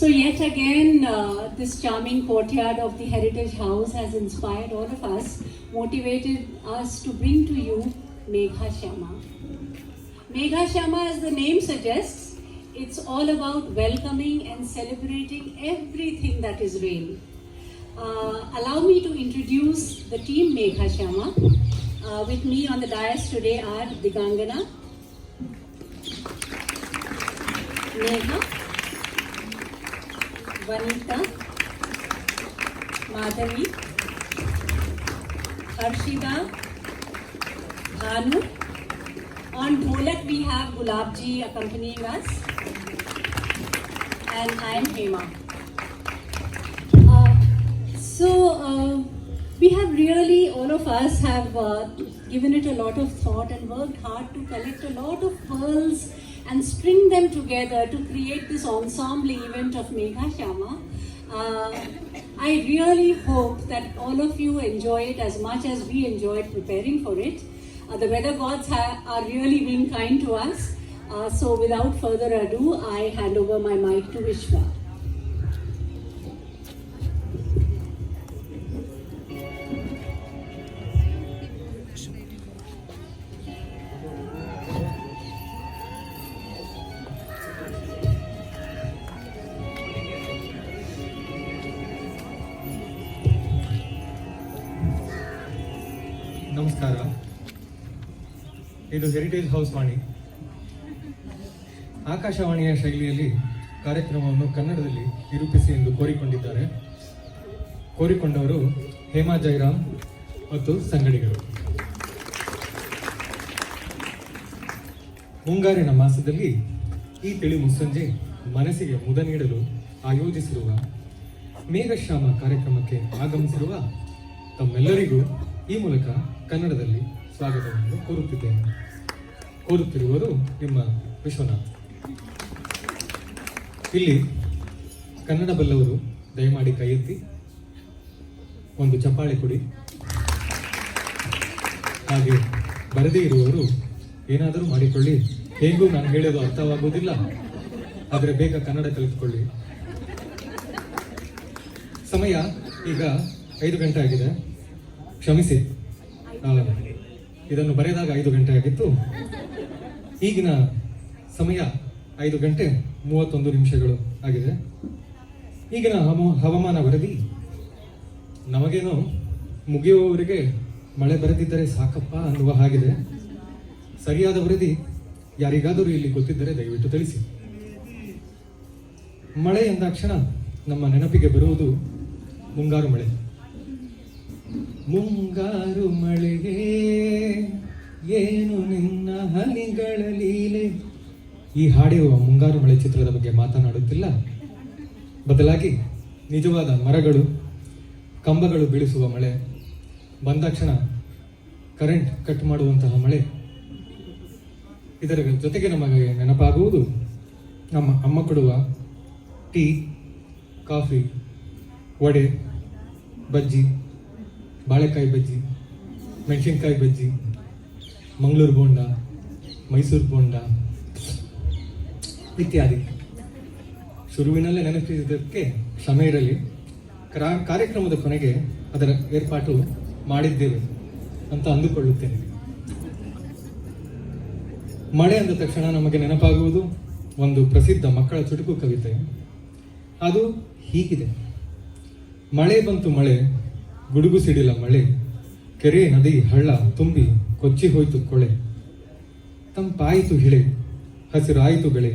So yet again, this charming courtyard of the Heritage House has inspired all of us, motivated us to bring to you Megha Shyama. Megha Shyama, as the name suggests, it's all about welcoming and celebrating everything that is real. Allow me to introduce the team Megha Shyama. With me on the dais today are Digangana, Megha, Vanita, Madhavi, Harshida, Bhanu. On Dholak we have Gulabji accompanying us, and I am Hema. We have really, all of us have given it a lot of thought and worked hard to collect a lot of pearls and string them together to create this ensemble event of Megha Shyama. I really hope that all of you enjoy it as much as we enjoyed preparing for it. The weather gods are really being kind to us. So without further ado, I hand over my mic to Vishwa. ನಮಸ್ಕಾರ. ಇದು heritage house ವಾಣಿ. ಆಕಾಶವಾಣಿಯ ಶೈಲಿಯಲ್ಲಿ ಕಾರ್ಯಕ್ರಮವನ್ನು ಕನ್ನಡದಲ್ಲಿ ನಿರೂಪಿಸಿ ಎಂದು ಕೋರಿಕೊಂಡವರು ಹೇಮಾ ಜೈರಾಮ್ ಮತ್ತು ಸಂಗಡಿಗರು. ಮುಂಗಾರಿನ ಮಾಸದಲ್ಲಿ ಈ ತಿಳಿ ಮುಸ್ಸಂಜೆ ಮನಸ್ಸಿಗೆ ಮುದ ನೀಡಲು ಆಯೋಜಿಸಿರುವ ಮೇಘಶ್ಯಾಮ ಕಾರ್ಯಕ್ರಮಕ್ಕೆ ಆಗಮಿಸಿರುವ ತಮ್ಮೆಲ್ಲರಿಗೂ ಈ ಮೂಲಕ ಕನ್ನಡದಲ್ಲಿ ಸ್ವಾಗತವನ್ನು ಕೋರುತ್ತಿರುವರು ನಿಮ್ಮ ವಿಶ್ವನಾಥ್. ಇಲ್ಲಿ ಕನ್ನಡ ಬಲ್ಲವರು ದಯಮಾಡಿ ಕೈ ಎತ್ತಿ ಒಂದು ಚಪ್ಪಾಳೆ ಕೊಡಿ. ಹಾಗೆ ಬರದೇ ಇರುವವರು ಏನಾದರೂ ಮಾಡಿಕೊಳ್ಳಿ. ಹೇಗೂ ನಾನು ಹೇಳೋದು ಅರ್ಥವಾಗುವುದಿಲ್ಲ, ಆದರೆ ಬೇಗ ಕನ್ನಡ ಕಲಿತುಕೊಳ್ಳಿ. ಸಮಯ ಈಗ 5 ಗಂಟೆ ಆಗಿದೆ. ಕ್ಷಮಿಸಿ, ಇದನ್ನು ಬರೆದಾಗ 5 ಗಂಟೆ ಆಗಿತ್ತು. ಈಗಿನ ಸಮಯ 5 ಗಂಟೆ 31 ನಿಮಿಷಗಳು ಆಗಿದೆ. ಈಗಿನ ಹವಾಮಾನ ವರದಿ ನಮಗೇನೋ ಮುಗಿಯುವವರೆಗೆ ಮಳೆ ಬರೆದಿದ್ದರೆ ಸಾಕಪ್ಪ ಅನ್ನುವ ಹಾಗಿದೆ. ಸರಿಯಾದ ವರದಿ ಯಾರಿಗಾದರೂ ಇಲ್ಲಿ ಗೊತ್ತಿದ್ದರೆ ದಯವಿಟ್ಟು ತಿಳಿಸಿ. ಮಳೆ ಎಂದಾಕ್ಷಣ ನಮ್ಮ ನೆನಪಿಗೆ ಬರುವುದು ಮುಂಗಾರು ಮಳೆ. ಮುಂಗಾರು ಮಳೆಗೆ ಏನು ನಿನ್ನ ಹನಿಗಳ ಲೀಲೆ. ಈ ಹಾಡಿರುವ ಮುಂಗಾರು ಮಳೆ ಚಿತ್ರದ ಬಗ್ಗೆ ಮಾತನಾಡುತ್ತಿಲ್ಲ, ಬದಲಾಗಿ ನಿಜವಾದ ಮರಗಳು ಕಂಬಗಳು ಬೀಳಿಸುವ ಮಳೆ, ಬಂದಾಕ್ಷಣ ಕರೆಂಟ್ ಕಟ್ ಮಾಡುವಂತಹ ಮಳೆ. ಇದರ ಜೊತೆಗೆ ನಮಗೆ ನೆನಪಾಗುವುದು ನಮ್ಮ ಅಮ್ಮ ಕೊಡುವ ಟೀ, ಕಾಫಿ, ವಡೆ, ಬಜ್ಜಿ, ಬಾಳೆಕಾಯಿ ಬಜ್ಜಿ, ಮೆಣಸಿನ್ಕಾಯಿ ಬಜ್ಜಿ, ಮಂಗಳೂರು ಬೋಂಡ, ಮೈಸೂರು ಬೋಂಡ ಇತ್ಯಾದಿ. ಶುರುವಿನಲ್ಲೇ ನೆನಪಿಸಿದ್ದಕ್ಕೆ ಕ್ಷಮೆ ಇರಲಿ. ಕಾರ್ಯಕ್ರಮದ ಕೊನೆಗೆ ಅದರ ಏರ್ಪಾಟು ಮಾಡಿದ್ದೇವೆ ಅಂತ ಅಂದುಕೊಳ್ಳುತ್ತೇನೆ. ಮಳೆ ಅಂದ ತಕ್ಷಣ ನಮಗೆ ನೆನಪಾಗುವುದು ಒಂದು ಪ್ರಸಿದ್ಧ ಮಕ್ಕಳ ಚುಟುಕು ಕವಿತೆ. ಅದು ಹೀಗಿದೆ: ಮಳೆ ಬಂತು ಮಳೆ, ಗುಡುಗು ಸಿಡಿಲ ಮಳೆ, ಕೆರೆ ನದಿ ಹಳ್ಳ ತುಂಬಿ ಕೊಚ್ಚಿ ಹೋಯ್ತು ಕೊಳೆ, ತಂಪಾಯಿತು ಹಿಳೆ, ಹಸಿರಾಯಿತು ಬೆಳೆ,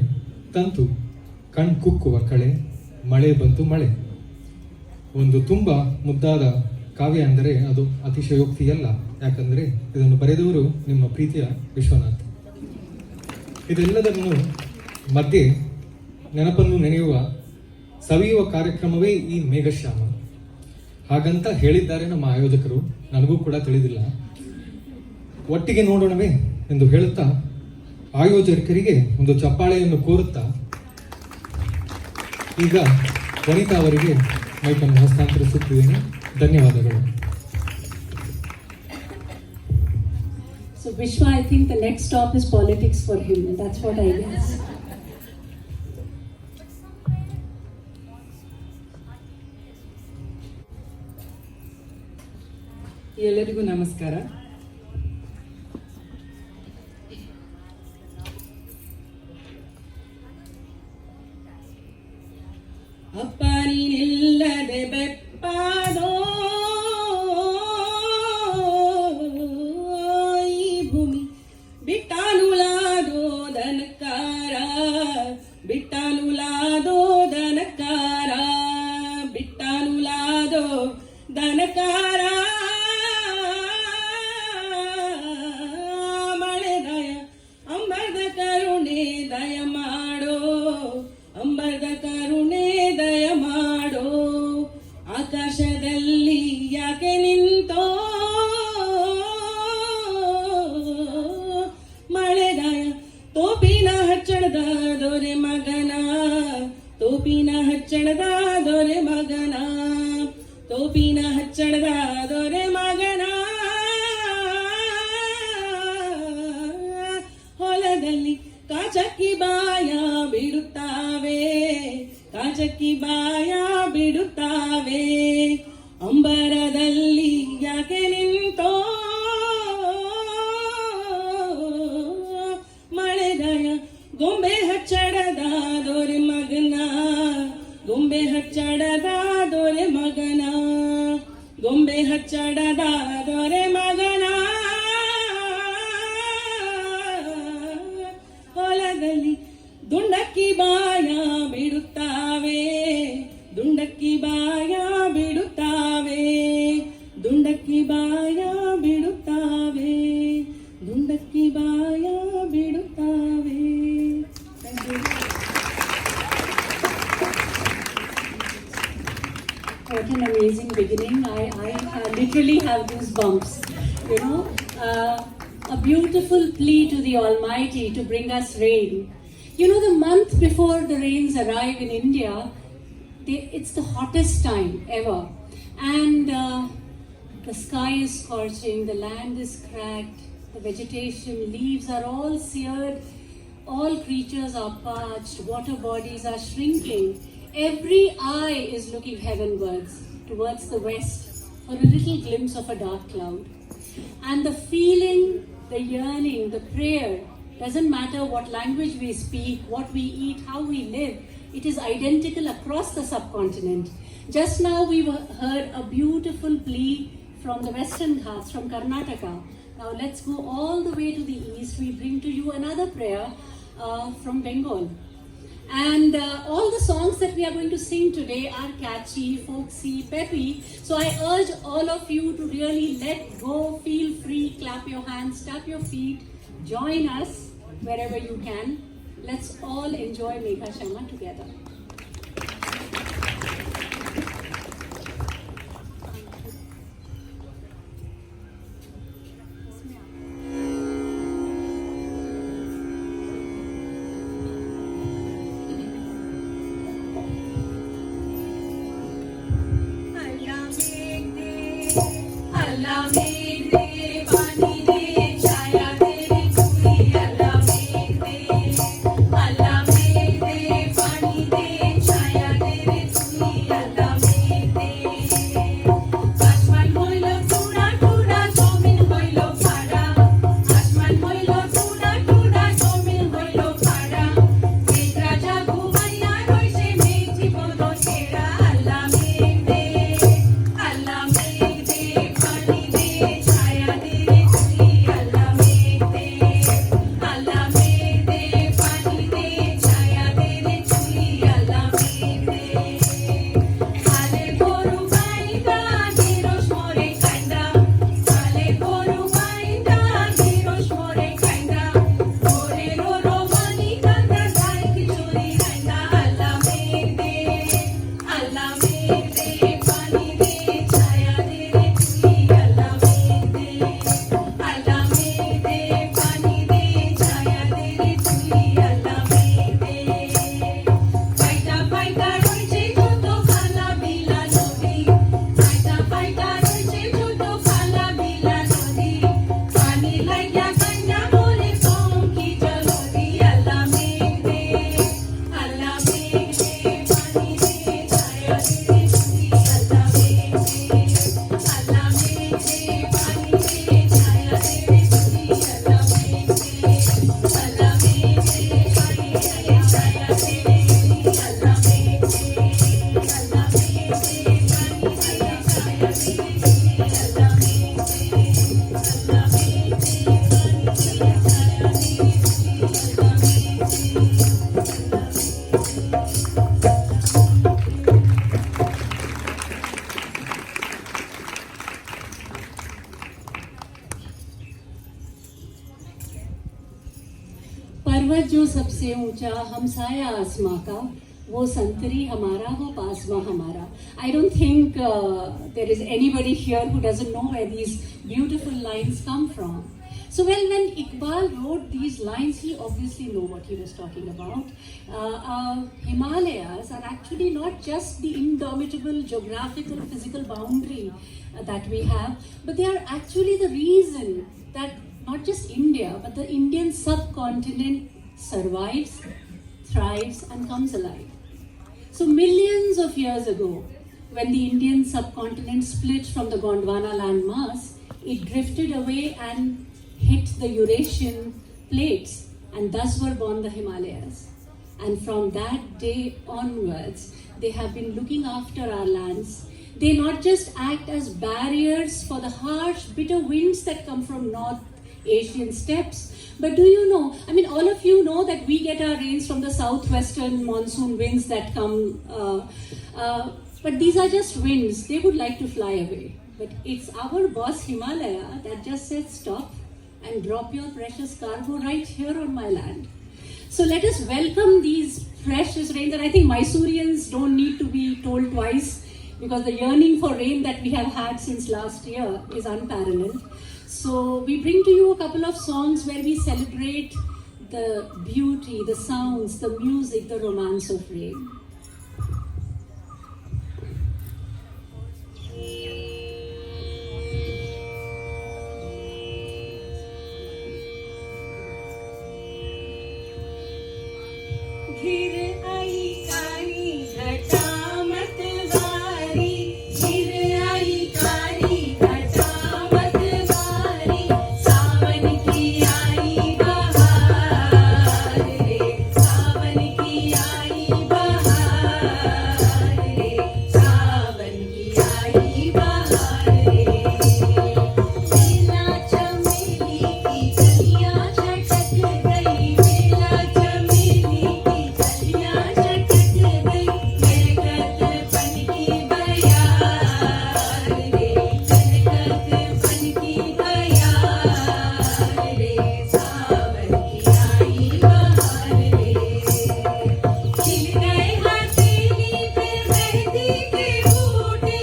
ತಂತು ಕಣ್ಕುಕ್ಕುವ ಕಳೆ, ಮಳೆ ಬಂತು ಮಳೆ. ಒಂದು ತುಂಬ ಮುದ್ದಾದ ಕಾವ್ಯ ಅಂದರೆ ಅದು ಅತಿಶಯೋಕ್ತಿಯಲ್ಲ, ಯಾಕಂದರೆ ಇದನ್ನು ಬರೆದವರು ನಿಮ್ಮ ಪ್ರೀತಿಯ ವಿಶ್ವನಾಥ್. ಇದೆಲ್ಲದನ್ನು ಮಧ್ಯೆ ನೆನಪನ್ನು ನೆನೆಯುವ ಸವಿಯುವ ಕಾರ್ಯಕ್ರಮವೇ ಈ ಮೇಘಶ್ಯಾಮ. ಹಾಗಂತ ಹೇಳಿದ್ದಾರೆ ನಮ್ಮ ಆಯೋಜಕರು, ನನಗೂ ಕೂಡ ತಿಳಿದಿಲ್ಲ. ಒಟ್ಟಿಗೆ ನೋಡೋಣವೇ ಎಂದು ಹೇಳುತ್ತಾ ಆಯೋಜಕರಿಗೆ ಒಂದು ಚಪ್ಪಾಳೆಯನ್ನು ಕೋರುತ್ತಾ ಈಗ ವನಿತಾ ಅವರಿಗೆ ಮೈಕನ್ನು ಹಸ್ತಾಂತರಿಸುತ್ತಿದ್ದೇನೆ. ಧನ್ಯವಾದಗಳು. So Vishwa, I think the next stop is politics for him, and that's what I guess. ಎಲ್ಲರಿಗೂ ನಮಸ್ಕಾರ. ಅಪ್ಪ ನೀನಿಲ್ಲದೆ ಬೆಪ್ಪಾದೋ ಈ ಭೂಮಿ, ಬಿಟ್ಟಾನುಲಾದೋ ದನಕಾರ, ಬಿಟ್ಟಾನುಲಾದೋ ದನಕಾರ, ಬಿಟ್ಟಾನುಲಾದೋ ದನಕಾರ. ಮಳೆ ದಯ ಅಂಬರದ ಕರುಣೆ ದಯ ಮಾಡೋ, ಅಂಬರದ ಕರುಣೆ ದಯ ಮಾಡೋ. ಆಕಾಶದಲ್ಲಿ ಯಾಕೆ ನಿಂತೋ ಮಳೆ ದಯ. ತೋಪಿನ ಹಚ್ಚಣದ ದೊರೆ ಮಗನ, ತೋಪಿನ ಹಚ್ಚಣದ ದೊರೆ ಮಗನ, ತೋಪಿನ ಹಚ್ಚಣದ ದೊರೆ ಮಗನ. ಹೊಲದಲ್ಲಿ ಕಾಚಕ್ಕಿ ಬಾಯ ಬಿಡುತ್ತಾವೆ, ಕಾಚಕ್ಕಿ ಬಾಯ ಬಿಡುತ್ತಾವೆ. ಅಂಬರದಲ್ಲಿ ಯಾಕೆ ನಿಂತೋ ಮಳೆದಯ. ಗೊಂಬೆ ಹಚ್ಚಡದ ದೊರೆ ಮಗನ, ಗೊಂಬೆ ಹಚ್ಚಡದ ದೊರೆ ಮಗನ, ಗೊಂಬೆ ಹಚ್ಚಡದ ದೊರೆ ಮಗನ. ಹೊಲದಲ್ಲಿ ದುಂಡಕ್ಕಿ ಬಾಯ ಬಿಡುತ್ತಾವೆ, ದುಂಡಕ್ಕಿ ಬಾಯ ಬಿಡುತ್ತಾವೆ, ದುಂಡಕ್ಕಿ ಬಾಯ ಬಿಡುತ್ತಾವೆ, ದುಂಡಕ್ಕಿ ಬಾಯ ಬಿಡುತ್ತಾವೆ. What an amazing beginning. I literally have goosebumps. You know, a beautiful plea to the Almighty to bring us rain. You know, the month before the rains arrive in India, it's the hottest time ever. And the sky is scorching, the land is cracked, the vegetation, leaves are all seared, all creatures are parched, water bodies are shrinking. Every eye is looking heavenwards, towards the west, for a little glimpse of a dark cloud. And the feeling, the yearning, the prayer, doesn't matter what language we speak, what we eat, how we live, it is identical across the subcontinent. Just now we heard a beautiful plea from the Western Ghats, from Karnataka. Now let's go all the way to the east. We bring to you another prayer from Bengal. And all the songs that we are going to sing today are catchy, folksy, peppy. So I urge all of you to really let go, feel free, clap your hands, tap your feet, join us wherever you can. Let's all enjoy Megha Shama together. Allah जो सबसे ऊंचा हमसाया आसमां का, वो संतरी हमारा, वो पासमा हमारा. I don't think there is anybody here who doesn't know where these beautiful lines come from. So well, when Iqbal wrote these lines, he obviously knew what he was talking about. Himalayas are actually not just the indomitable geographical, physical boundary that we have, but they are actually the reason that not just India, but the Indian subcontinent survives, thrives, and comes alive. So millions of years ago, when the Indian subcontinent split from the Gondwana landmass, it drifted away and hit the Eurasian plates, and thus were born the Himalayas. And from that day onwards, they have been looking after our lands. They not just act as barriers for the harsh, bitter winds that come from North Asian steppes, but do you know, I mean, all of you know that we get our rains from the southwestern monsoon winds that come, but these are just winds. They would like to fly away. But it's our boss Himalaya that just said stop and drop your precious cargo right here on my land. So let us welcome these precious rains, and I think Mysoreans don't need to be told twice, because the yearning for rain that we have had since last year is unparalleled. So we bring to you a couple of songs where we celebrate the beauty, the sounds, the music, the romance of rain. घिर आई काली घटा मतवारी, घिर आई काली घटा मतवारी, सावन की आई बहार रे, सावन की आई बहार रे, सावन की आई बहार रे. बेला चमेली की कलियां छटक गई, बेला चमेली की कलियां छटक गई, कनकत बन की बयार रे, कनकत बन की बयार रे, सावन की आई बहार रे. खिल गए हथेली पे मेहंदी के बूटे,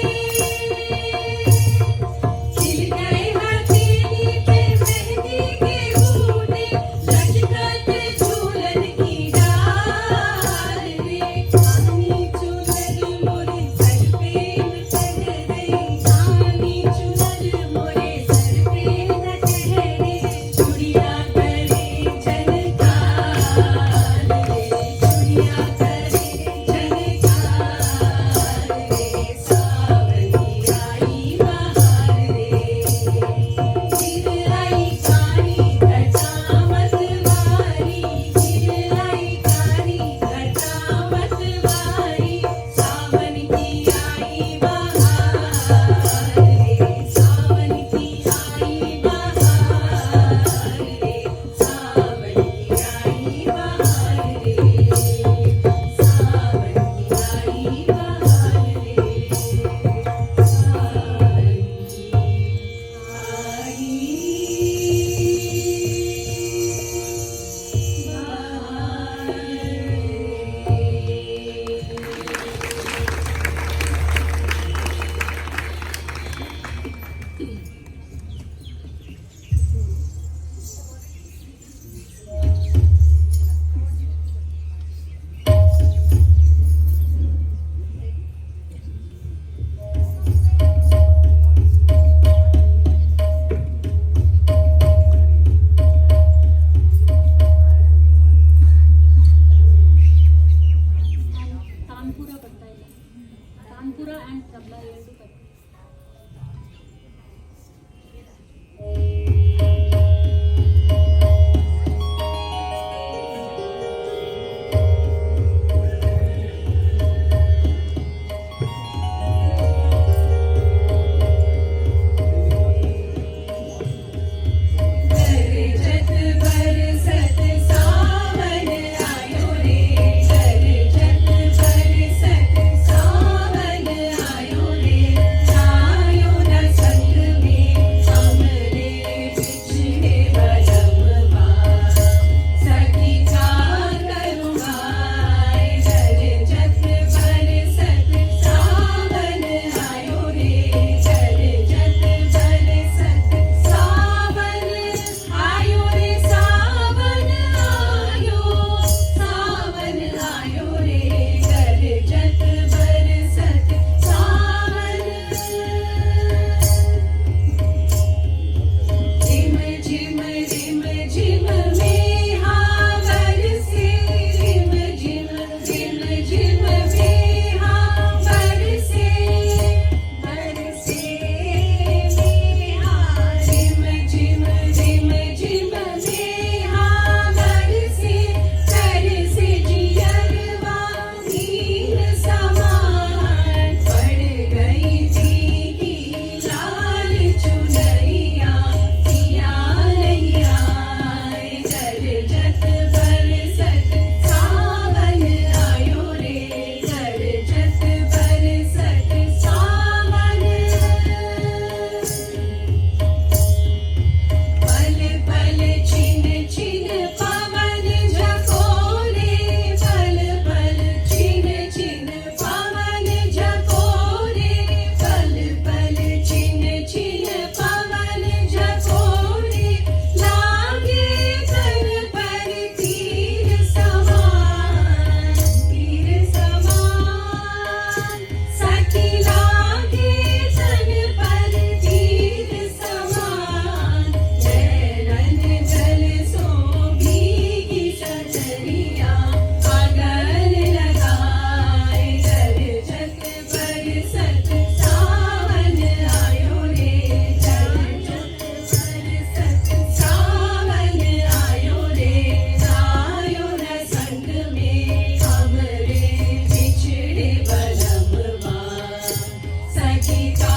खिल गए हथेली पे मेहंदी के बूटे, लचकत झूलन की डार रे, कानी चुनर मोरे सर पे न ठहरे, कानी चुनर मोरे सर पे न ठहरे, चूड़ियां करे झनकार रे, चूड़ियां करे झनकार रे, सावन की आई बहार रे. घिर आई काली घटा मतवारी, घिर आई काली घटा मतवारी, सावन की आई बहार रे, सावन की आई बहार रे, सावन की आई बहार रे, सावन की आई बहार Tanpura ಬರ್ತಾ ಇಲ್ಲ. Tanpura and tabla ಎರಡು ಬರ್ತಾ. गरजत बरसत सावन आयो रे, गरजत बरसत सावन आयो रे, पिता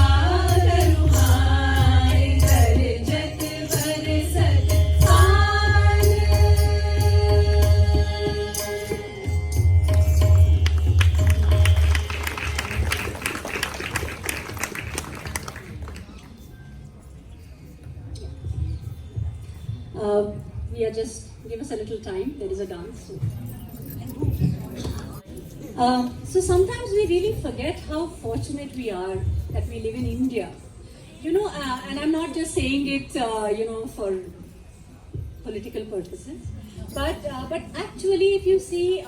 तरुहार गरजत बरसत सावन। We are just, give us a little time, there is a dance. So sometimes we really forget how fortunate we are that we live in India. You know, and I'm not just saying it, for political purposes, but actually, if you see,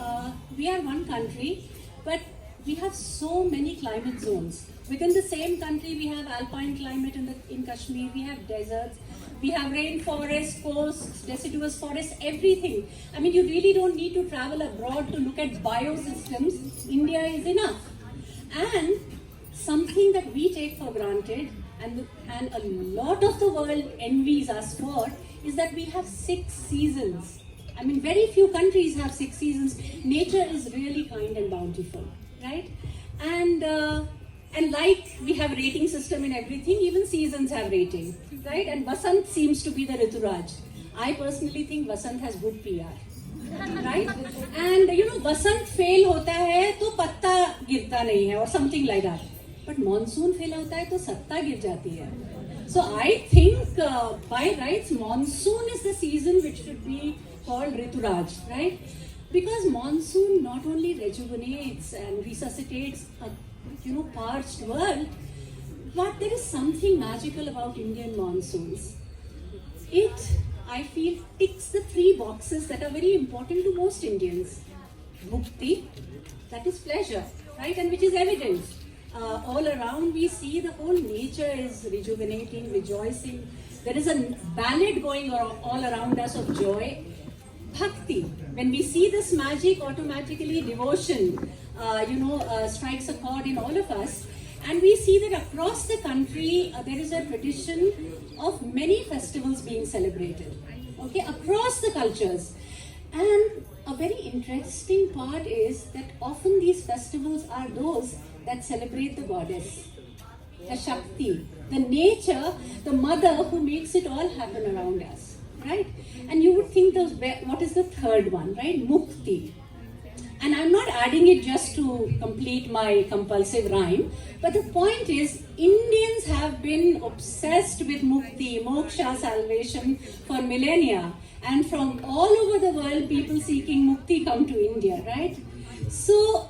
we are one country, but we have so many climate zones. Within the same country, we have alpine climate in Kashmir, we have deserts, we have rainforest, coasts, deciduous forests, everything. I mean, you really don't need to travel abroad to look at biosystems. India is enough. And something that we take for granted, and a lot of the world envies us for, is that we have 6 seasons. I mean, very few countries have 6 seasons. Nature is really kind and bountiful, right? And like we have rating system in everything, even seasons have rating, right? And Vasant seems to be the Rituraj. I personally think Vasant has good PR, right? And Vasant fail hota hai to patta girta nahi hai, or something like that. But monsoon fail hota hai to satta gir jati hai. So I think by rights, monsoon is the season which should be called Rituraj, right? Because monsoon not only rejuvenates and resuscitates a parched world, but there is something magical about Indian monsoons. It, I feel, ticks the 3 boxes that are very important to most Indians. Mukti, that is pleasure, right? And which is evident. All around we see the whole nature is rejuvenating, rejoicing. There is a ballad going all around us of joy. Bhakti, when we see this magic, automatically devotion strikes a chord in all of us, and we see that across the country there is a tradition of many festivals being celebrated, okay, across the cultures. And a very interesting part is that often these festivals are those that celebrate the goddess, the Shakti, the nature, the mother who makes it all happen around us, right? And you would think what is the third one, right? Mukti. And I'm not adding it just to complete my compulsive rhyme, but the point is, Indians have been obsessed with mukti, moksha, salvation for millennia. And from all over the world, people seeking mukti come to India, right? So,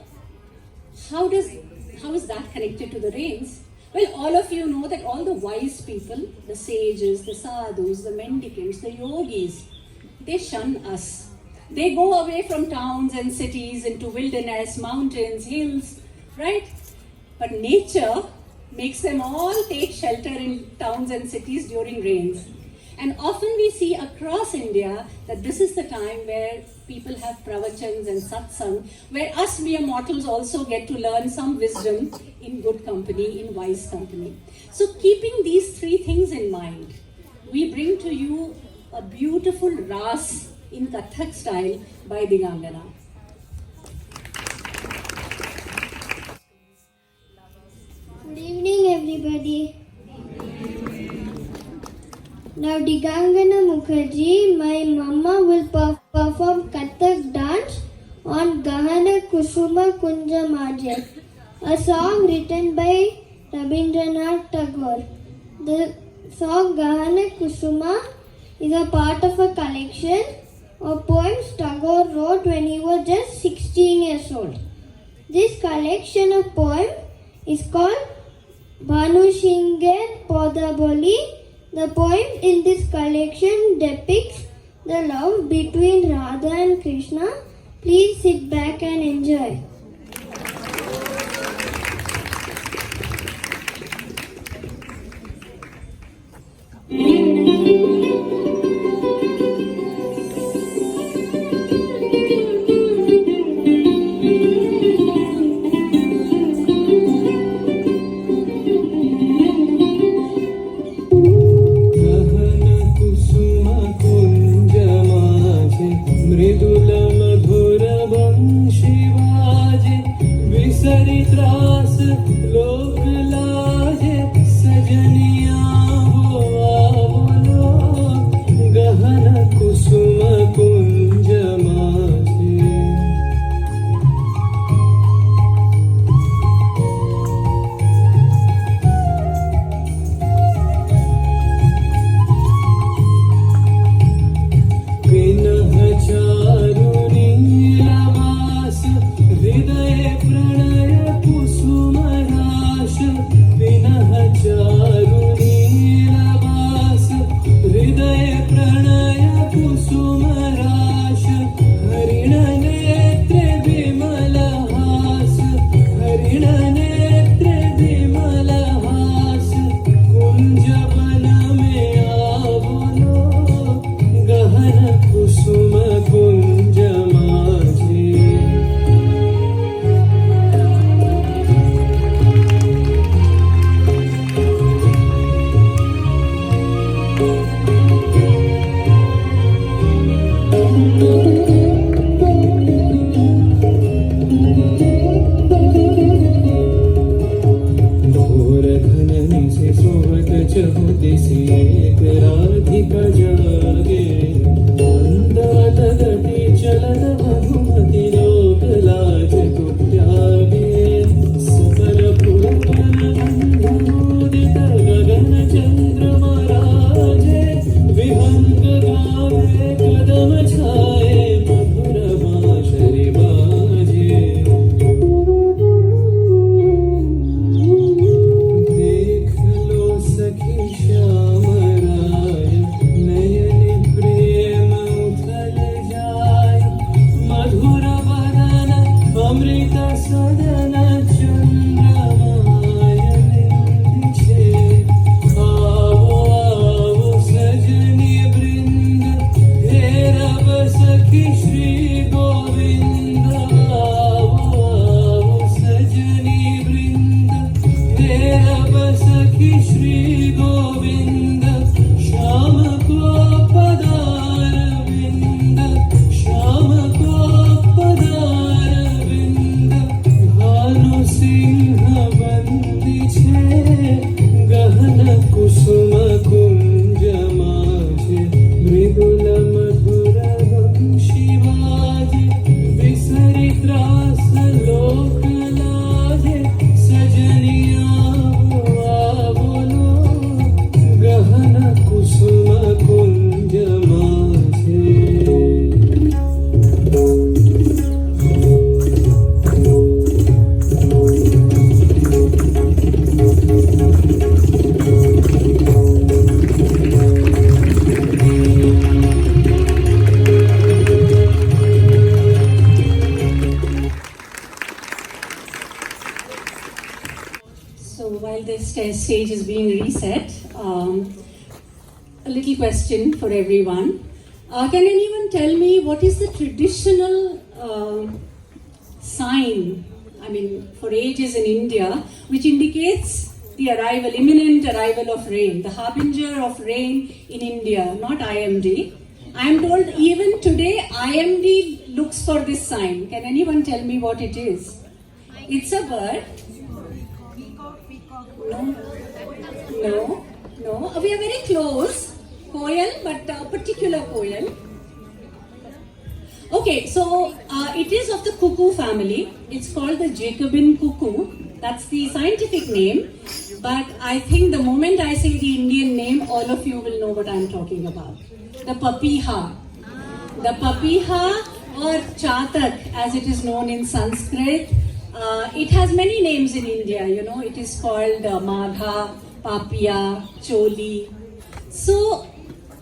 how is that connected to the rains? Well, all of you know that all the wise people, the sages, the sadhus, the mendicants, the yogis, they shun us. They go away from towns and cities into wilderness, mountains, hills, right? But nature makes them all take shelter in towns and cities during rains. And often we see across India that this is the time where people have pravachans and satsang, where us mere mortals also get to learn some wisdom in good company, in wise company. So keeping these 3 things in mind, we bring to you a beautiful ras in Kathak style by Digangana. Good evening, everybody. Now, Digangana Mukherjee, my mama, will perform Kathak dance on Gahana Kusuma Kunja Maje, a song written by Rabindranath Tagore. The song Gahana Kusuma is a part of a collection of poems Tagore wrote when he was just 16 years old. This collection of poems is called Bhanushingar Podaboli. The poems in this collection depicts the love between Radha and Krishna. Please sit back and enjoy. मृदुल मधुर वंशिवा दिसि एक राधिका जागे अंदात गति चलन मधुमति लोक लाज को त्यागे सकल पुरवन अंधोदित गगन चंद्रमा राजे विहंग गावे कदम छाए मधुर बांसुरी बाजे देख लो सखी श्याम राय नयन प्रेम उथल जाय मधुर वदन अमृत सदन चंद्रमायन छे आओ आओ सजनी वृंद हेरब सखी श्री गोविंद आओ आओ सजनी वृंद हेरब सखी श्री गोविंद श्याम को पदार विंद श्याम को पदार विंद भानु सिंह बंदी छे गहन कुसुम कुंज माझे मृदुल मधुर वंशी वाजे विसरि त्रास लोक लाजे सजनिया बोलो गहन कुसुम कुंज माझे So while the stage is being reset, a little question for everyone. Can anyone tell me what is the traditional sign, I mean, for ages in India, which indicates the arrival, imminent arrival of rain, the harbinger of rain in India, not IMD. I am told even today IMD looks for this sign. Can anyone tell me what it is? It's a bird. No. We are very close. Koyal, but a particular koyal. Okay, so it is of the cuckoo family. It's called the Jacobin cuckoo. That's the scientific name. But I think the moment I say the Indian name, all of you will know what I'm talking about. The papiha. The papiha or chatak, as it is known in Sanskrit. It has many names in India, you know. It is called Magha, Papia, Choli. So,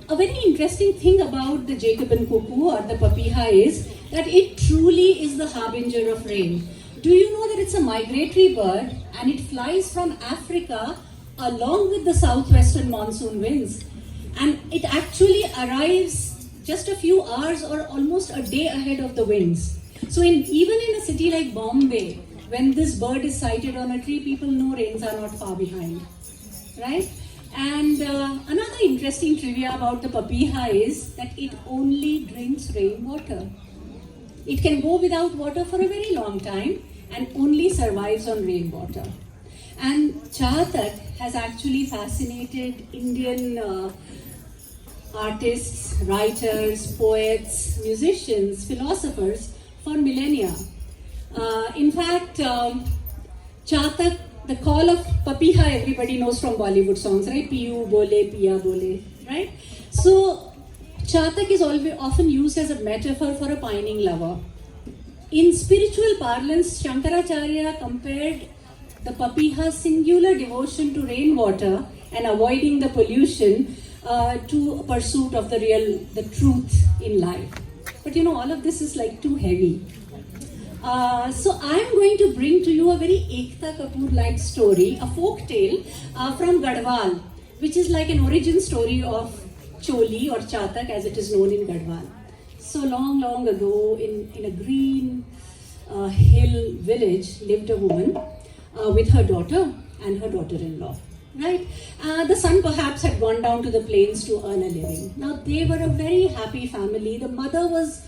a very interesting thing about the Jacobin cuckoo or the papiha is that it truly is the harbinger of rain. Do you know that it's a migratory bird and it flies from Africa along with the southwestern monsoon winds? And it actually arrives just a few hours or almost a day ahead of the winds. So even in a city like Bombay, when this bird is sighted on a tree, people know rains are not far behind, right? And another interesting trivia about the papiha is that it only drinks rainwater. It can go without water for a very long time and only survives on rainwater. And chatak has actually fascinated Indian artists, writers, poets, musicians, philosophers for millennia. In fact, chatak, the call of papiha, everybody knows from Bollywood songs, right? Piyu bole, piya bole, right? So, chatak is often used as a metaphor for a pining lover. In spiritual parlance, Shankaracharya compared the papiha's singular devotion to rainwater and avoiding the pollution to a pursuit of the truth in life. But you know, all of this is like too heavy. So I am going to bring to you a very Ekta Kapoor-like story, a folk tale from Garhwal, which is like an origin story of Choli or Chatak as it is known in Garhwal. So long ago, in a green hill village lived a woman with her daughter and her daughter-in-law. Right? The son perhaps had gone down to the plains to earn a living. Now they were a very happy family. The mother was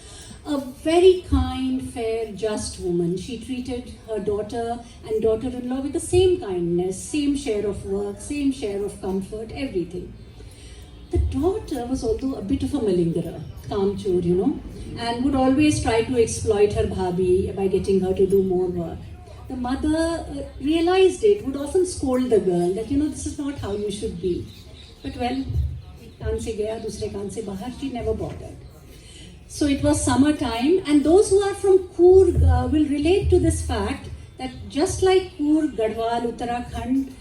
a very kind, fair, just woman. She treated her daughter and daughter-in-law with the same kindness, same share of work, same share of comfort, everything. The daughter was although a bit of a malingerer, kamchor, you know, and would always try to exploit her bhabhi by getting her to do more work. The mother realized it, would often scold the girl that, you know, this is not how you should be. But well, kaan se gaya, dusre kaan se bahar, she never bothered. So it was summertime, and those who are from Coorg will relate to this fact that just like Coorg, Garhwal, Uttarakhand,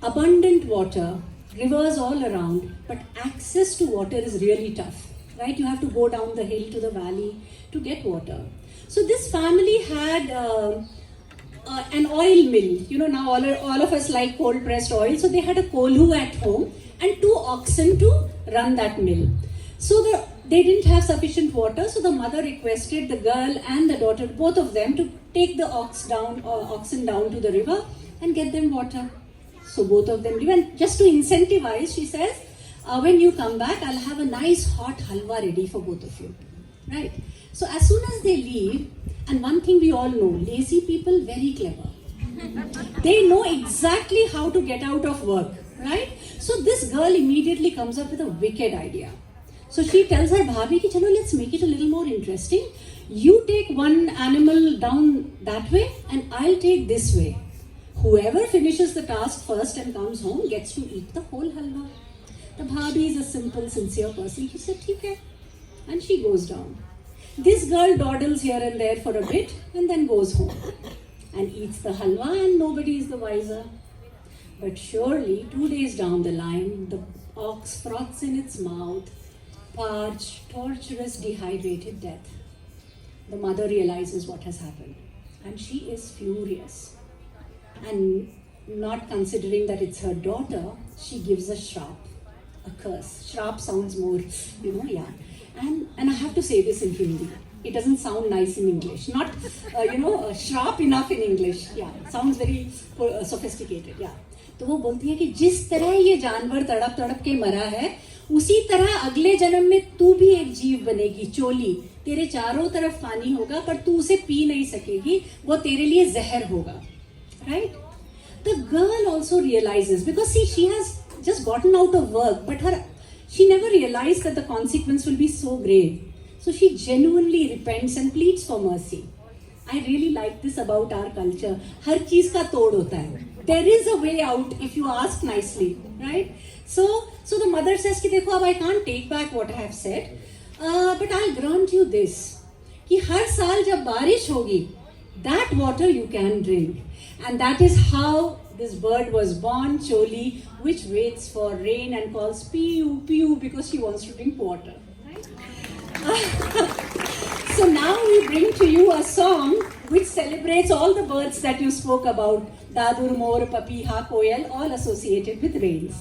abundant water, rivers all around, but access to water is really tough, right? You have to go down the hill to the valley to get water. So this family had an oil mill. You know, now all of us like cold pressed oil, so they had a kolhu at home and 2 oxen to run that mill. So they didn't have sufficient water, so the mother requested the girl and the daughter, both of them, to take the oxen down to the river and get them water. So both of them leave, and just to incentivize, she says, when you come back, I'll have a nice hot halwa ready for both of you, right? So as soon as they leave, and one thing we all know, lazy people, very clever. They know exactly how to get out of work, right? So this girl immediately comes up with a wicked idea. So she tells her bhabhi ki chalo, let's make it a little more interesting. You take one animal down that way and I'll take this way. Whoever finishes the task first and comes home gets to eat the whole halwa. The bhabhi is a simple, sincere person. She said, "ठीक है," and she goes down. This girl dawdles here and there for a bit and then goes home and eats the halwa, and nobody is the wiser. But surely 2 days down the line, the ox froths in its mouth, parched, torturous, dehydrated death. The mother realizes what has happened and she is furious. And not considering that it's her daughter, she gives a shrap, a curse. Shrap sounds more, you know, yeah. And I have to say this in Hindi. It doesn't sound nice in English. Not, sharp enough in English. Yeah, sounds very sophisticated. Yeah. तो वो बोलती है कि जिस तरह ये जानवर तड़प तड़प के मरा है, उसी तरह अगले जन्म में तू भी एक जीव बनेगी, चोली. तेरे चारों तरफ पानी होगा, पर तू उसे पी नहीं सकेगी. वो तेरे लिए जहर होगा. Right? The girl also realizes, because see, she has just gotten out of work, but she never realized that the consequence will be so grave. So she genuinely repents and pleads for mercy. I really like this about our culture. हर चीज का तोड़ होता है. There is a way out if you ask nicely, right? So the mother says कि देखो, अब I can't take back what I have said, but I'll grant you this, कि हर साल जब बारिश होगी, that water you can drink. And that is how this bird was born, Choli, which waits for rain and calls piu piu because she wants to drink water. Right? So now we bring to you a song which celebrates all the birds that you spoke about, Dadur, Mor, Papiha, Koyal, all associated with rains.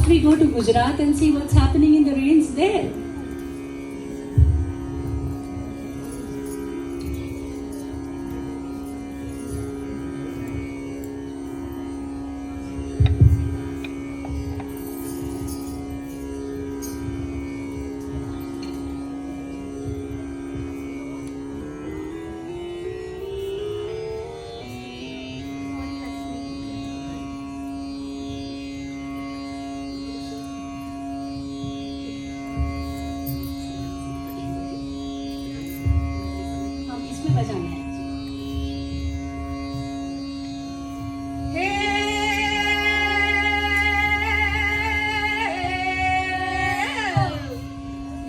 must we go to Gujarat and see what's happening in the rains there? हम इसमें बजाना है.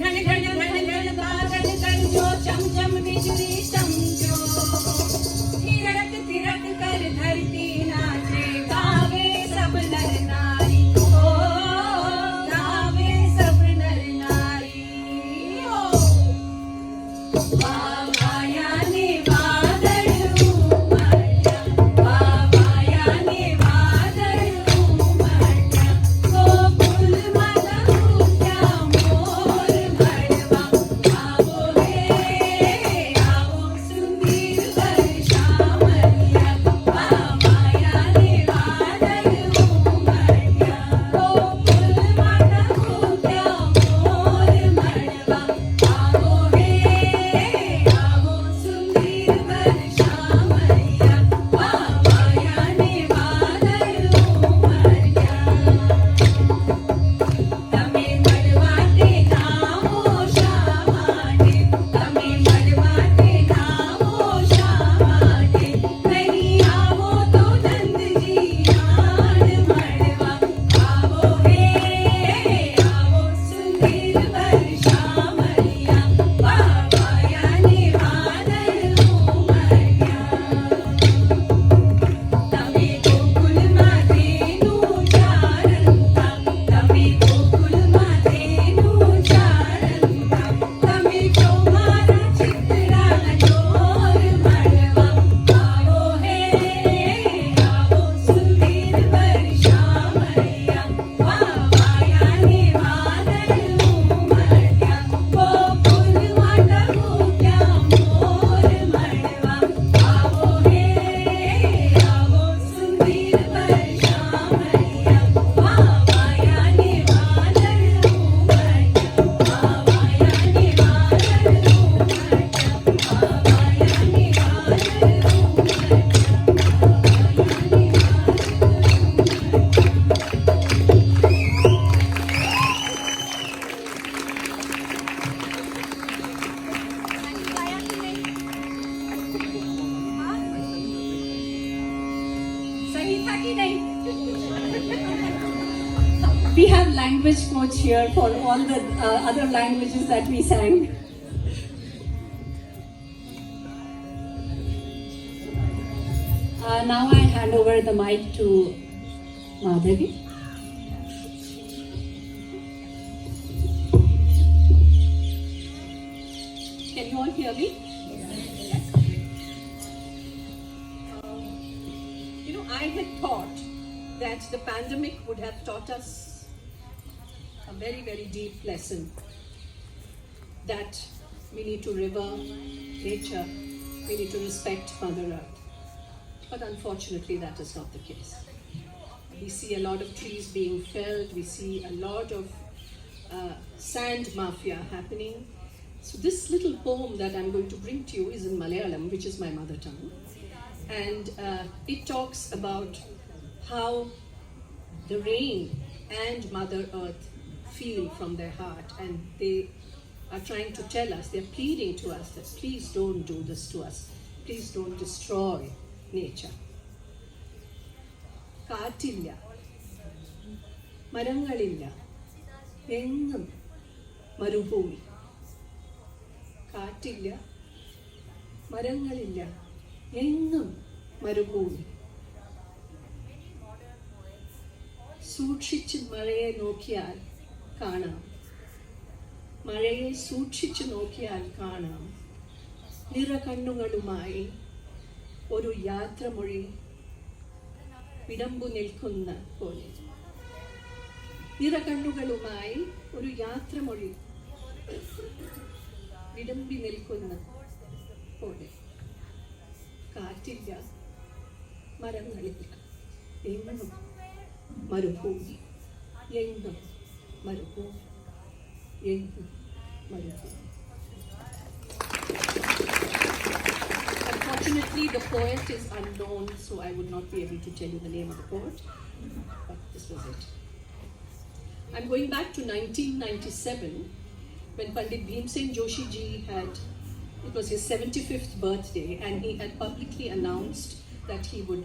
घन घन घन घन बादल गरजो चम चम बिजली चमको थिरक थिरक कर धरती नाचे गावे सब नर नारी ओ गावे सब नर नारी ओ बाबाया ने बादल उमड़िया बाबाया ने बादल उमड़िया गोकुल मधुया मोर मड़वा आवो हे आवो सुंदर वर्षावलिया बाबाया ने बादल उमड़िया गोकुल मधुया मोर मड़वा आवो हे आवो सुंदर वर्षावलिया बाबाया ने बादल उमड़िया તમે મળવાતે નામો શા માટે તમે મળવાતે નામો શા માટે નહીં આવો તો નંદજી નાન મળવા આવો હે આવો સુંદર વર્ષાવલિયા બાબાયા ને વાદળ ઉમળ્યા તમે ગોકુલમાં તેનું ચારંતા તમે ગોકુલમાં તેનું ચારંતા તમે જો મારા ચિત્રાના ચોર મળવા આવો હે આવો સુંદર વર્ષાવલિયા બાબાયા ને વાદળ ઉમળ્યા ગોકુલમાં ટહુક્યા મોર મળવા આવો હે આવો સુંદર વર્ષાવલિયા બાબાયા ને વાદળ ઉમળ્યા બાબાયા ને વાદળ ઉમળ્યા બાબાયા ને सही था कि नहीं We have language coach here for all the other languages that we sang. Now I hand over the mic to Madhavi. Can you all hear me? You know, I had thought that the pandemic would have taught us a very, very deep lesson that we need to revere nature, we need to respect Mother Earth. But unfortunately, that is not the case. We see a lot of trees being felled, we see a lot of sand mafia happening. So, this little poem that I'm going to bring to you is in Malayalam, which is my mother tongue. And it talks about how the rain and Mother Earth feel from their heart, and they are trying to tell us, they're pleading to us that please don't do this to us, please don't destroy nature. കാറ്റില്ല, മരങ്ങളില്ല, എങ്ങും മരുഭൂമി. കാറ്റില്ല, മരങ്ങളില്ല, എങ്ങും മരുഭൂമി. സൂക്ഷിച്ച് മഴയെ നോക്കിയാൽ കാണാം, മഴയെ സൂക്ഷിച്ചു നോക്കിയാൽ കാണാം, നിറകണ്ണുകളുമായി ഒരു യാത്രമൊഴി വിടമ്പു നിൽക്കുന്ന പോലെ. നിറകണ്ണുകളുമായി ഒരു യാത്രമൊഴി വിടമ്പി നിൽക്കുന്ന പോലെ. കാറ്റില്ല, മരങ്ങളില്ല, എങ്ങും മരുഭൂമി, എങ്ങും മരുഭൂമി, എങ്ങും മരുഭൂമി. Unfortunately, the poet is unknown, so I would not be able to tell you the name of the poet, but this was it. I'm going back to 1997, when Pandit Bhimsen Joshi ji it was his 75th birthday, and he had publicly announced that he would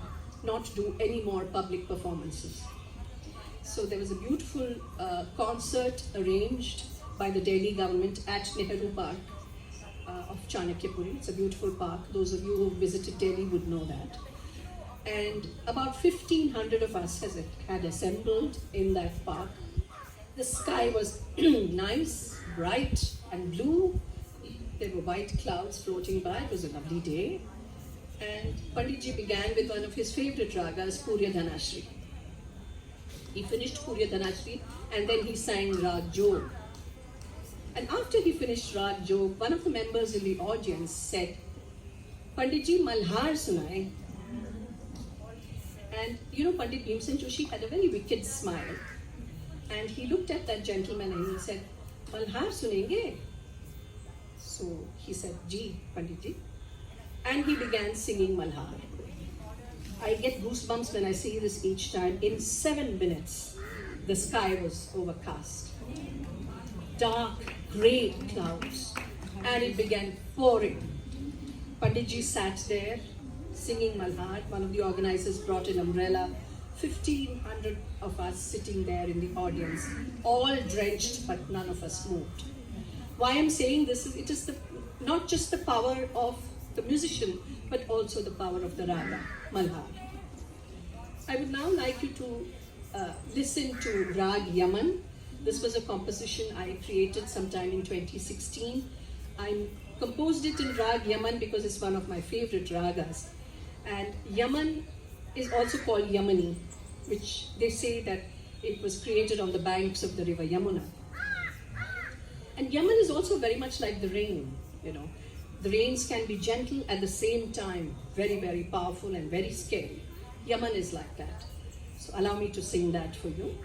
not do any more public performances. So there was a beautiful concert arranged by the Delhi government at Nehru Park of Chanakyapuri. It's a beautiful park. Those of you who visited Delhi would know that. And about 1,500 of us had assembled in that park. The sky was nice, bright and blue. There were white clouds floating by. It was a lovely day. And Panditji began with one of his favorite ragas, Purya Dhanashri. He finished Purya Dhanashri and then he sang Rag Jog. And after he finished Rag Jog, one of the members in the audience said, Panditji, Malhar sunaye. And you know, Pandit Bhimsen Joshi had a very wicked smile. And he looked at that gentleman and he said, Malhar sunenge? So he said, Ji, Panditji. And he began singing Malhar. I get goosebumps when I see this each time. In 7 minutes, the sky was overcast. Dark, grey clouds. And it began pouring. Panditji sat there singing Malhar. One of the organizers brought an umbrella. 1,500 of us sitting there in the audience, all drenched, but none of us moved. Why I'm saying this is, it is not just the power of the musician, but also the power of the raga, Malhar. I would now like you to listen to Rag Yaman. This was a composition I created sometime in 2016. I composed it in Rag Yaman because it's one of my favorite ragas. And Yaman is also called Yamani, which they say that it was created on the banks of the river Yamuna. And Yaman is also very much like the rain, you know. The rains can be gentle at the same time, very, very powerful and very scary. Yaman is like that. So allow me to sing that for you.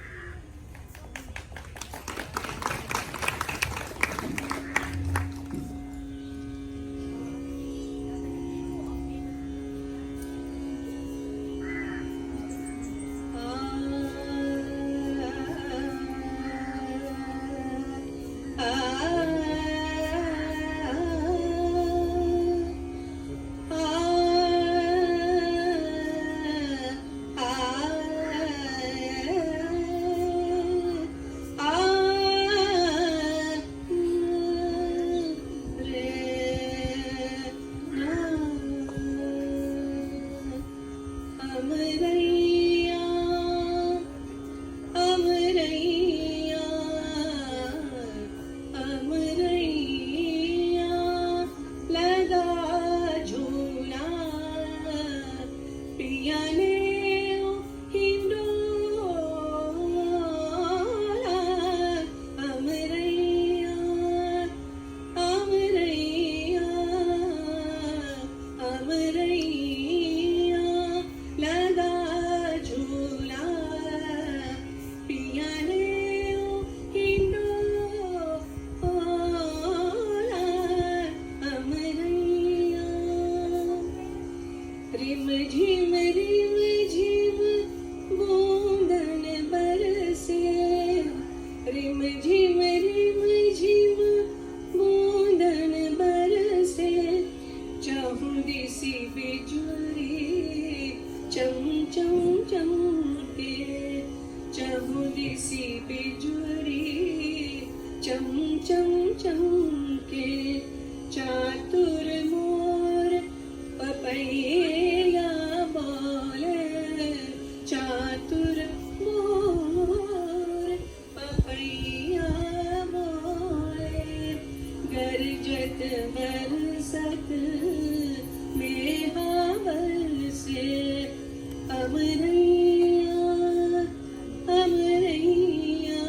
Amraiya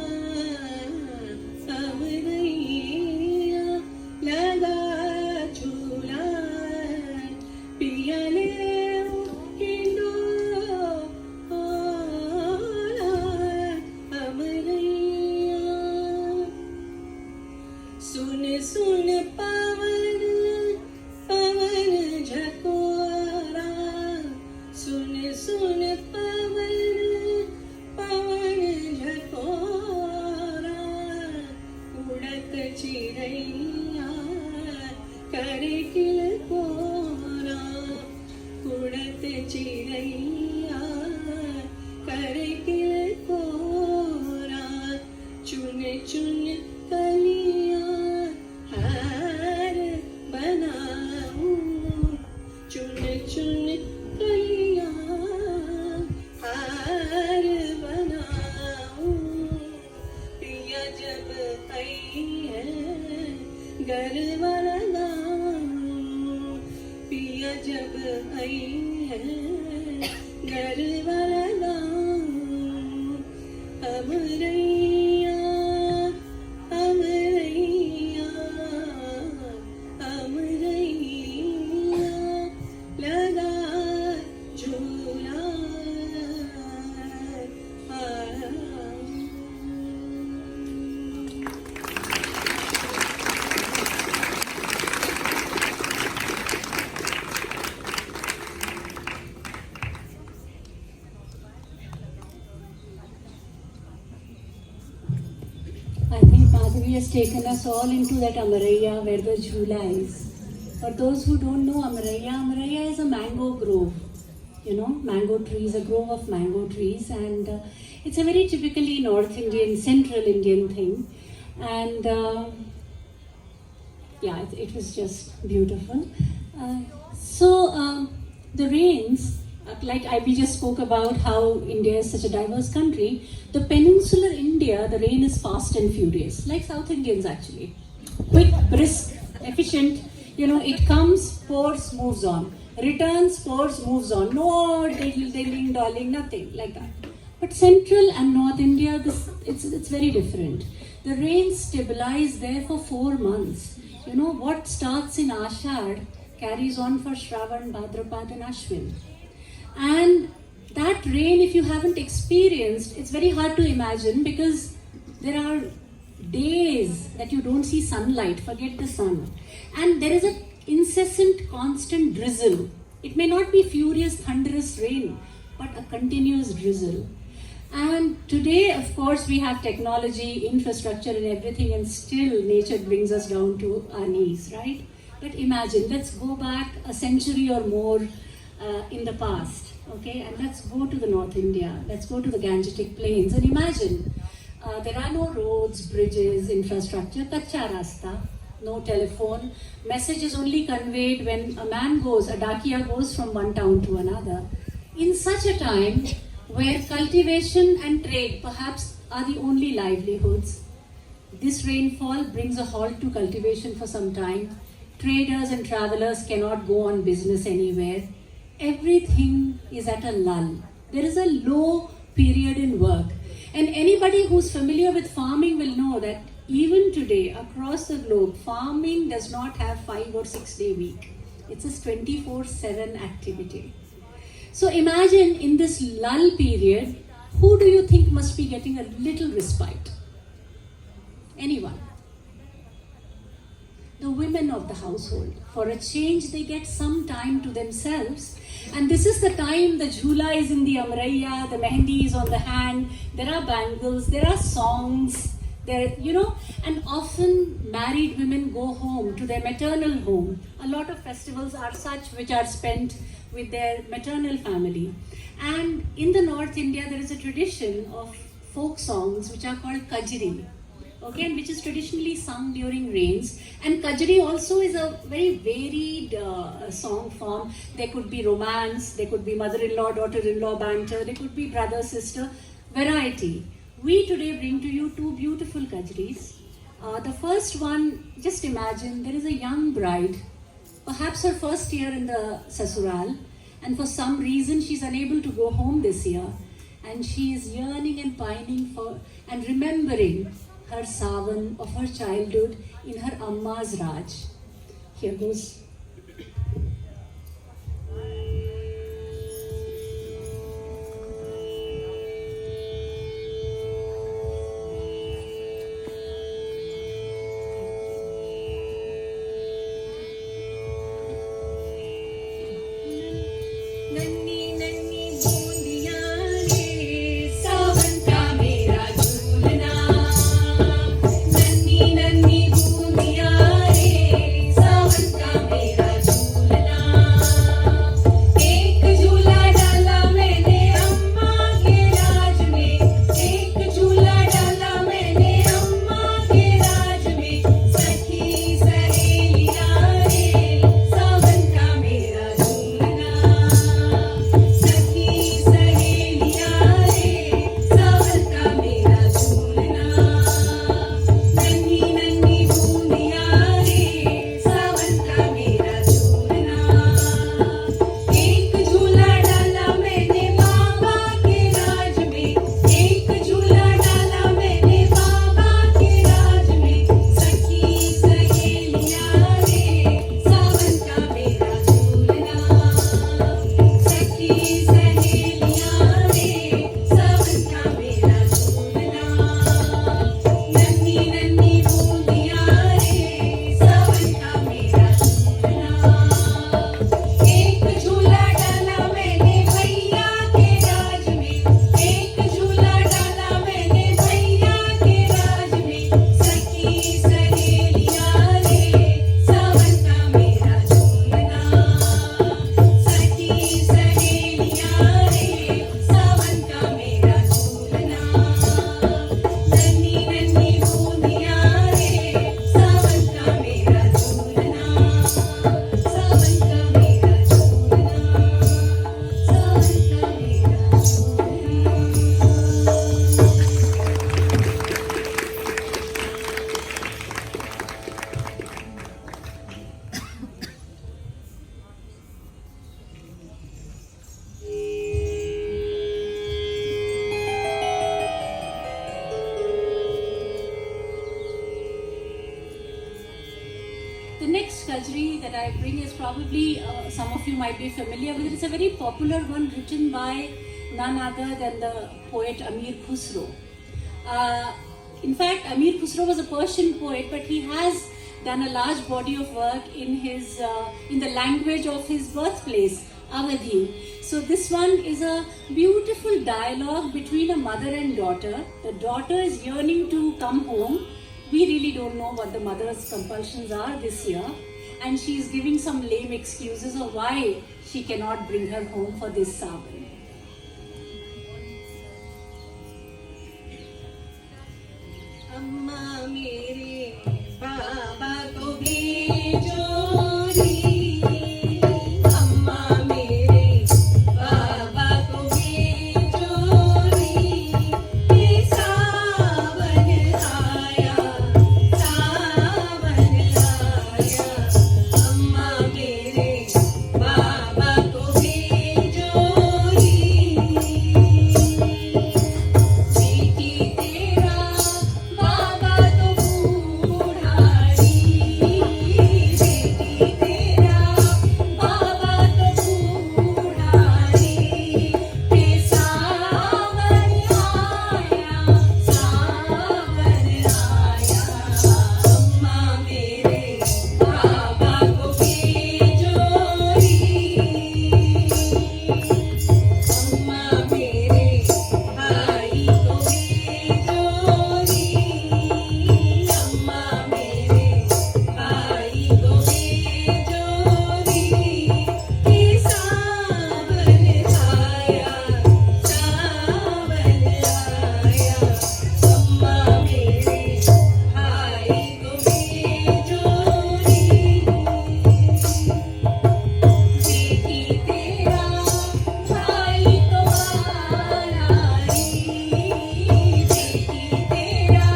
है घर वाला अमरैया अमरैया अमरैया लगा झूला I think Madhavi has taken us all into that Amaraiya where the Jhula is. For those who don't know Amaraiya is a mango grove. You know, mango trees, a grove of mango trees, and it's a very typically North Indian, Central Indian thing. And yeah, it was just beautiful. So the rains, like we just spoke about how India is such a diverse country, the peninsular India, the rain is fast and furious, like South Indians actually. Quick, brisk, efficient, you know, it comes, pours, moves on. Returns, pours, moves on. No dilling, dolling, nothing like that. But Central and North India, it's very different. The rains stabilize there for 4 months. You know, what starts in Ashad carries on for Shravan, Bhadrapad and Ashwin. And that rain, if you haven't experienced, it's very hard to imagine because there are days that you don't see sunlight, forget the sun. And there is an incessant, constant drizzle. It may not be furious, thunderous rain, but a continuous drizzle. And today, of course, we have technology, infrastructure and everything, and still nature brings us down to our knees, right? But imagine, let's go back a century or more in the past, okay? And let's go to the North India, let's go to the Gangetic Plains, and imagine there are no roads, bridges, infrastructure, kacha rasta, no telephone. Message is only conveyed when a man goes, a dakiya goes from one town to another. In such a time where cultivation and trade perhaps are the only livelihoods, this rainfall brings a halt to cultivation for some time. Traders and travelers cannot go on business anywhere. Everything is at a lull. There is a low period in work. And anybody who's familiar with farming will know that even today, across the globe, farming does not have 5 or 6 day week. It's a 24/7 activity. So imagine in this lull period, who do you think must be getting a little respite? Anyone? The women of the household. For a change, they get some time to themselves. And this is the time the jhula is in the Amaraiya, the mehendi is on the hand, there are bangles, there are songs, there, you know, and often married women go home to their maternal home. A lot of festivals are such which are spent with their maternal family. And in the North India, there is a tradition of folk songs which are called Kajri. Okay, and which is traditionally sung during rains. And Kajri also is a very varied song form. There could be romance, there could be mother-in-law, daughter-in-law banter, there could be brother-sister, variety. We today bring to you 2 beautiful Kajris. The first one, just imagine, there is a young bride, perhaps her first year in the Sasural, and for some reason she's unable to go home this year. And she is yearning and pining for and remembering her savan of her childhood in her Amma's Raj. Here goes. Nani Kajri that I bring is probably some of you might be familiar with it. It's a very popular one written by none other than the poet Amir Khusro. In fact, Amir Khusro was a Persian poet, but he has done a large body of work in the language of his birthplace, Awadhi. So this one is a beautiful dialogue between a mother and daughter. The daughter is yearning to come home. We really don't know what the mother's compulsions are this year, and she is giving some lame excuses of why she cannot bring her home for this Sawan. अम्मा मेरे बाबा को भेजो री, अम्मा मेरे बाबा को भेजो री, ये सावन आया, सावन आया, अम्मा मेरे बाबा को भेजो री, बेटी तेरा बाबा तो बूढ़ा री, बेटी तेरा बाबा तो बूढ़ा री, के सावन आया, सावन आया, अम्मा मेरे बाबा को भेजो री, अम्मा मेरे भाई को भेजो री, अम्मा मेरे भाई को भेजो री, कि सावन आया, सावन आया, अम्मा मेरे भाई को भेजो री, बेटी तेरा भाई तो बाला री, बेटी तेरा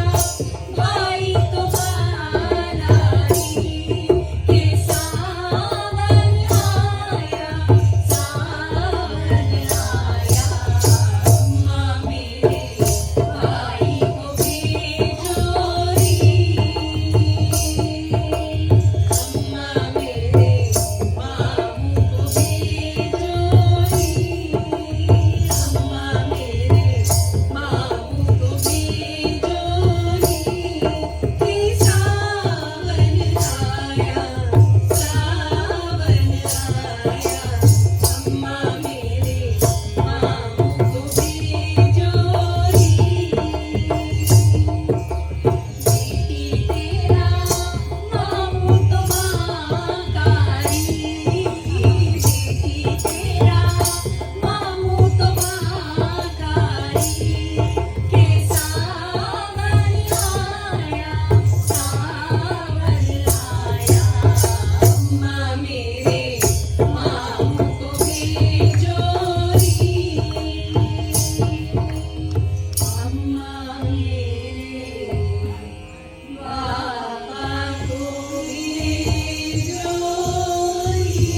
भाई तो बाला री, के सावन आया, सावन आया, अम्मा मेरे भाई को भेजो री, अम्मा मेरे बाबू को भेजो री, अम्मा मेरे बाबू को भेजो री, कि सावन आया, सावन आया, अम्मा मेरे बाबू को भेजो री, बेटी तेरा मामू तो महाकारी, बेटी तेरा मामू तो महाकारी, के सावन आया, सावन आया, अम्मा मेरे मामू को भेजो री, अम्मा मेरे बाबा को भेजो री.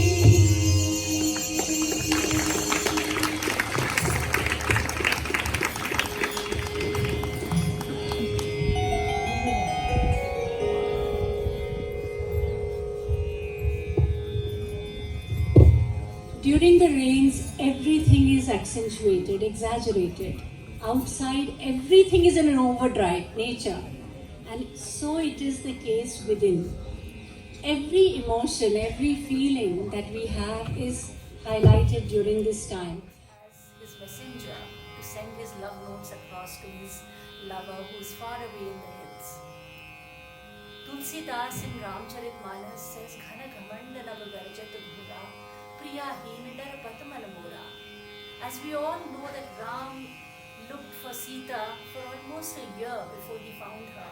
During the rains, everything is accentuated, exaggerated. Outside, everything is in an overdrive, nature. And so it is the case within. Every emotion, every feeling that we have is highlighted during this time. As his messenger to send his love notes across to his lover who is far away in the hills. Tulsidas in Ramcharitmanas says, Ghana Ghamanda Nava Garjat Bhura, Priya Heen Darapat Manamura. As we all know that Ram looked for Sita for almost a year before he found her.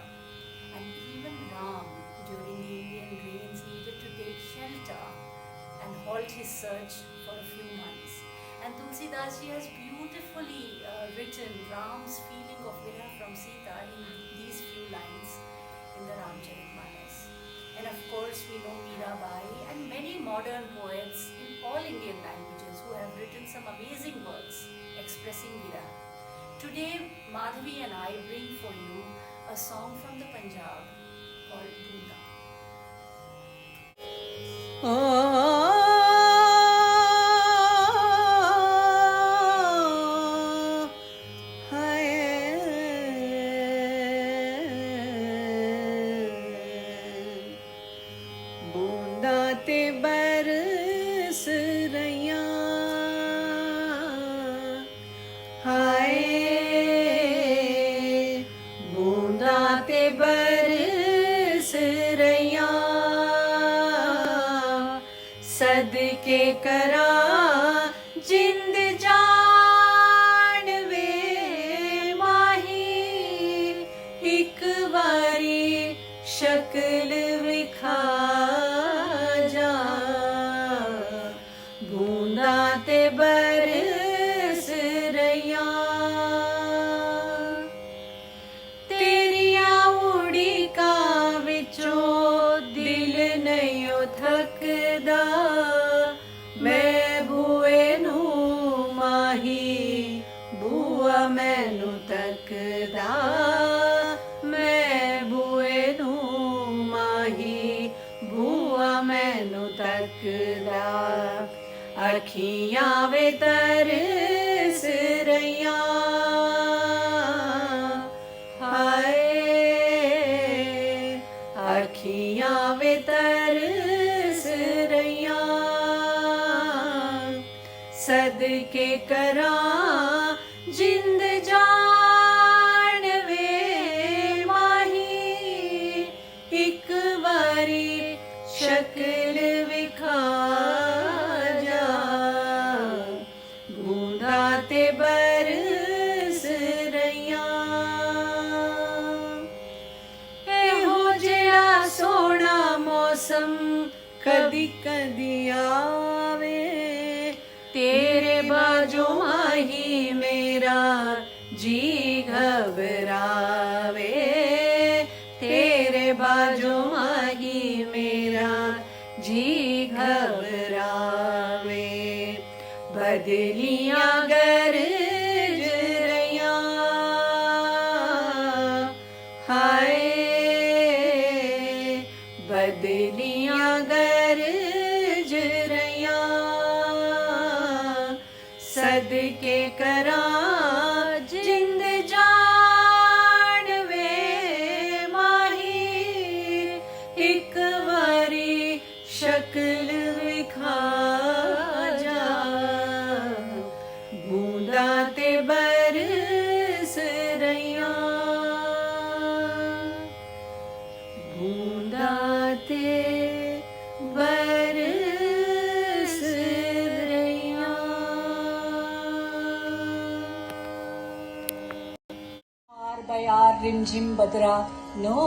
And even Ram, during the Indian rains, needed to take shelter and halt his search for a few months. And Tulsidas ji has beautifully written Ram's feeling of Vira from Sita in these few lines in the Ramcharitmanas. And of course, we know Mirabai and many modern poets in all Indian languages who have written some amazing works expressing Vira. Today, Madhavi and I bring for you a song from the Punjab called Dhoonda. बूंदा ते बरस रैया हाय बूंदा ते बरस रैया सदके करा जिंद जान वे माही एक बारी शक्ल विखा जा बूंदा ते बरस रैया तेरिया उड़ीका विचों दिल नहीं थकदा मैं बूए नू माही बूआ मैनू तकदा मैं बूए नू माही बूआ मैनू तकदा अखियां वे तरस रैया हाय अखियां वे तरस रैया सदके करा जिंद जान वे माही एक बारी शक्ल विखा जा बूंदा ते बरस रैया एहो जेड़ा सोना मौसम कदी कदी आवे तेरे बाजू माही मेरा जी घबरावे तेरे बाजू माही मेरा जी घबरावे बदलियां गरज रैया हाय बदलियां गरज रैया सदके करा जिंद जान वे माही एक बारी शक्ल विखा जा बूंदा ते बरस रैया बूंदा ते बरस रैया by our rim-jim badra. No,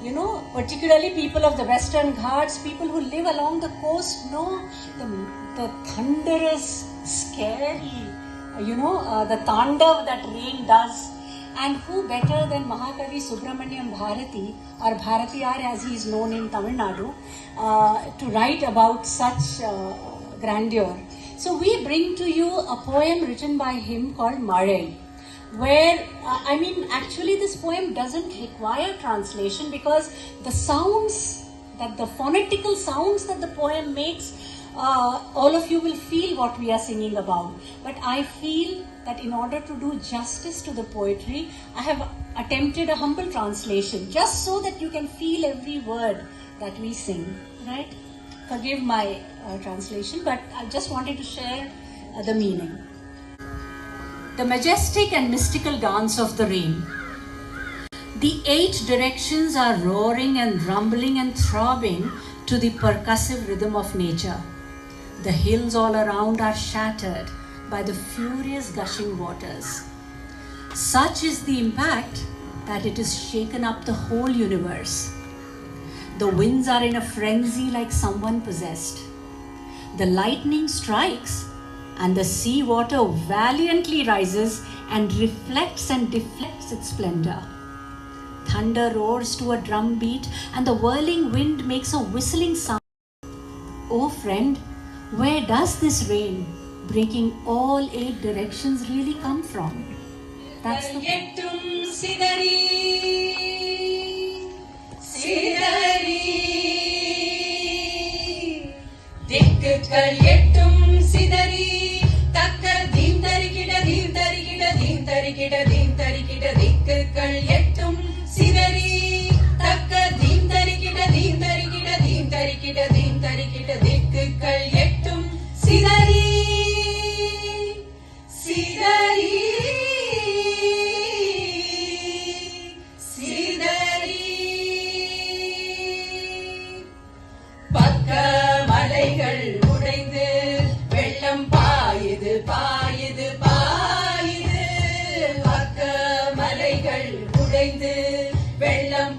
you know, particularly people of the Western Ghats, people who live along the coast know the thunderous, scary, the tandav that rain does. And who better than Mahakavi Subramaniam Bharati, or Bharatiyar as he is known in Tamil Nadu, to write about such grandeur. So we bring to you a poem written by him called Malai, where actually this poem doesn't require translation because the sounds, that the phonetical sounds that the poem makes, all of you will feel what we are singing about. But I feel that in order to do justice to the poetry, I have attempted a humble translation just so that you can feel every word that we sing, right? Forgive my translation, but I just wanted to share the meaning. The majestic and mystical dance of the rain. The 8 directions are roaring and rumbling and throbbing to the percussive rhythm of nature. The hills all around are shattered by the furious gushing waters. Such is the impact that it has shaken up the whole universe. The winds are in a frenzy like someone possessed. The lightning strikes and the sea water valiantly rises and reflects and deflects its splendor. Thunder roars to a drum beat and the whirling wind makes a whistling sound. Oh friend, where does this rain, breaking all 8 directions, really come from? That's the தரிக்கிட திக்குகள் எட்டும் சிதறி தக்க theme தரிக்கிட theme தரிக்கிட theme தரிக்கிட theme தரிக்கிட திக்குகள் எட்டும் சிதறி சிதறி சிதறி பக்க மலைகள் உடைந்து வெள்ளம் பாயுது பாயுது பாயுது பக்க மலைகள் உடைந்து வெள்ளம்